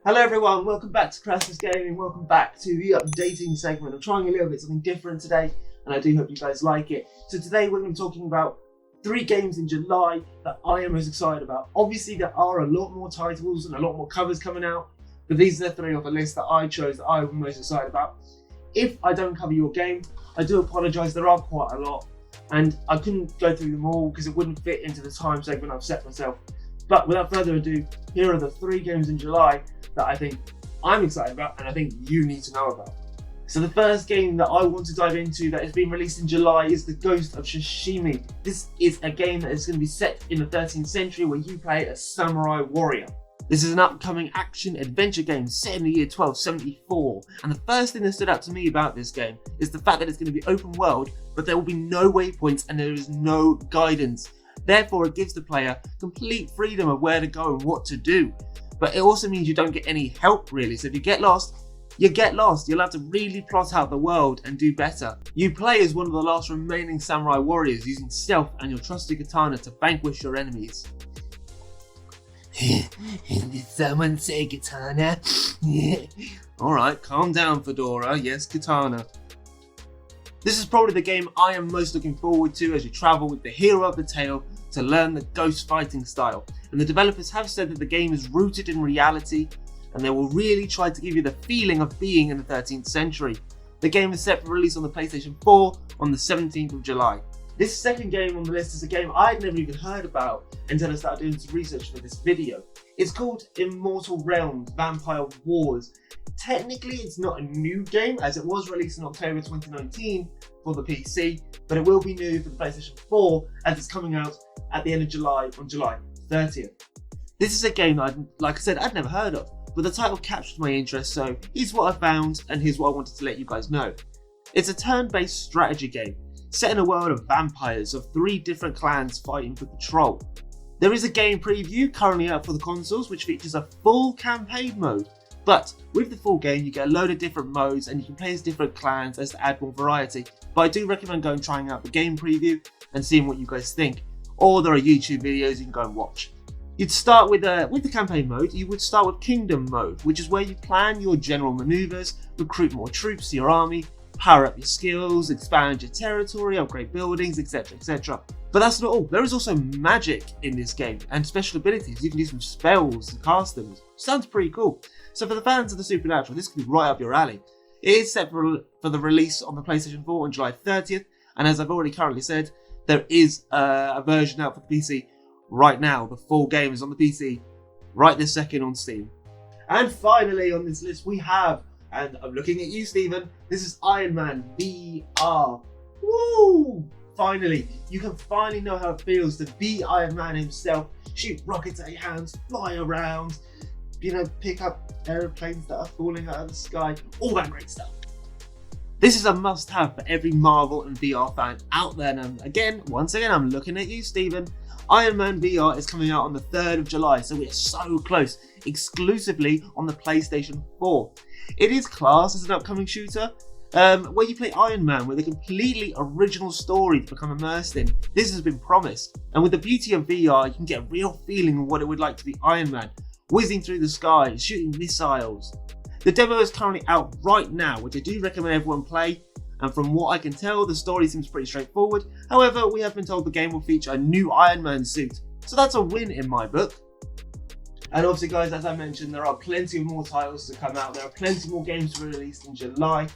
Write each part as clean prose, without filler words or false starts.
Hello everyone, welcome back to Crassus Gaming, welcome back to the updating segment. I'm trying a little bit something different today, and I do hope you guys like it. So today we're going to be talking about 3 games in July that I am most excited about. Obviously there are a lot more titles and a lot more covers coming out, but these are the 3 off the list that I chose that I'm most excited about. If I don't cover your game, I do apologise, there are quite a lot, and I couldn't go through them all because it wouldn't fit into the time segment I've set myself. But without further ado, here are the 3 games in July that I think I'm excited about and I think you need to know about. So the first game that I want to dive into that has been released in July is The Ghost of Tsushima. This is a game that is going to be set in the 13th century where you play a samurai warrior. This is an upcoming action adventure game set in the year 1274, and the first thing that stood out to me about this game is the fact that it's going to be open world, but there will be no waypoints and there is no guidance. Therefore, it gives the player complete freedom of where to go and what to do. But it also means you don't get any help really, so if you get lost, you get lost. You'll have to really plot out the world and do better. You play as one of the last remaining samurai warriors using stealth and your trusty katana to vanquish your enemies. Did someone say katana? Alright, calm down Fedora, yes katana. This is probably the game I am most looking forward to as you travel with the hero of the tale to learn the ghost fighting style. And the developers have said that the game is rooted in reality and they will really try to give you the feeling of being in the 13th century. The game is set for release on the PlayStation 4 on the 17th of July. This second game on the list is a game I'd never even heard about until I started doing some research for this video. It's called Immortal Realms Vampire Wars. Technically it's not a new game as it was released in October 2019 for the PC, but it will be new for the PlayStation 4 as it's coming out at the end of July on July 30th. This is a game that, like I said, I'd never heard of, but the title captured my interest, so here's what I found and here's what I wanted to let you guys know. It's a turn-based strategy game set in a world of vampires of 3 different clans fighting for control. There is a game preview currently out for the consoles which features a full campaign mode, but with the full game you get a load of different modes and you can play as different clans as to add more variety. But I do recommend going and trying out the game preview and seeing what you guys think, or there are YouTube videos you can go and watch. You'd start with the campaign mode, you would start with Kingdom mode, which is where you plan your general maneuvers, recruit more troops to your army, power up your skills, expand your territory, upgrade buildings, etc, etc. But that's not all, there is also magic in this game and special abilities. You can do some spells to cast them. Sounds pretty cool. So for the fans of the supernatural, this could be right up your alley. It is set for the release on the PlayStation 4 on July 30th, and as I've already currently said, there is a version out for the PC right now. The full game is on the PC right this second on Steam. And finally on this list we have, and I'm looking at you Stephen, this is Iron Man VR. Woo! Finally, you can finally know how it feels to be Iron Man himself, shoot rockets at your hands, fly around, pick up aeroplanes that are falling out of the sky, all that great stuff. This is a must-have for every Marvel and VR fan out there, and once again, I'm looking at you, Stephen. Iron Man VR is coming out on the 3rd of July, so we're so close, exclusively on the PlayStation 4. It is classed as an upcoming shooter, where you play Iron Man with a completely original story to become immersed in. This has been promised, and with the beauty of VR, you can get a real feeling of what it would like to be Iron Man, whizzing through the sky, shooting missiles. The demo is currently out right now, which I do recommend everyone play, and from what I can tell, the story seems pretty straightforward. However, we have been told the game will feature a new Iron Man suit, so that's a win in my book. And obviously guys, as I mentioned, there are plenty of more titles to come out, there are plenty more games to be released in July,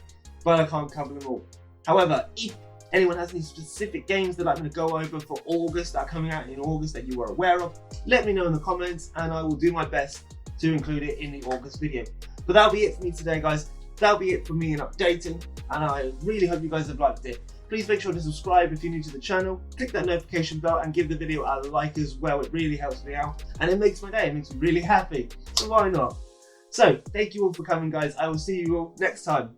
but I can't cover them all. However, if anyone has any specific games that I'm going to go over for August that are coming out in August that you are aware of, let me know in the comments and I will do my best to include it in the August video. But that'll be it for me today guys, that'll be it for me in updating, and I really hope you guys have liked it. Please make sure to subscribe if you're new to the channel, click that notification bell and give the video a like as well, it really helps me out and it makes my day, it makes me really happy, so why not? So thank you all for coming guys, I will see you all next time.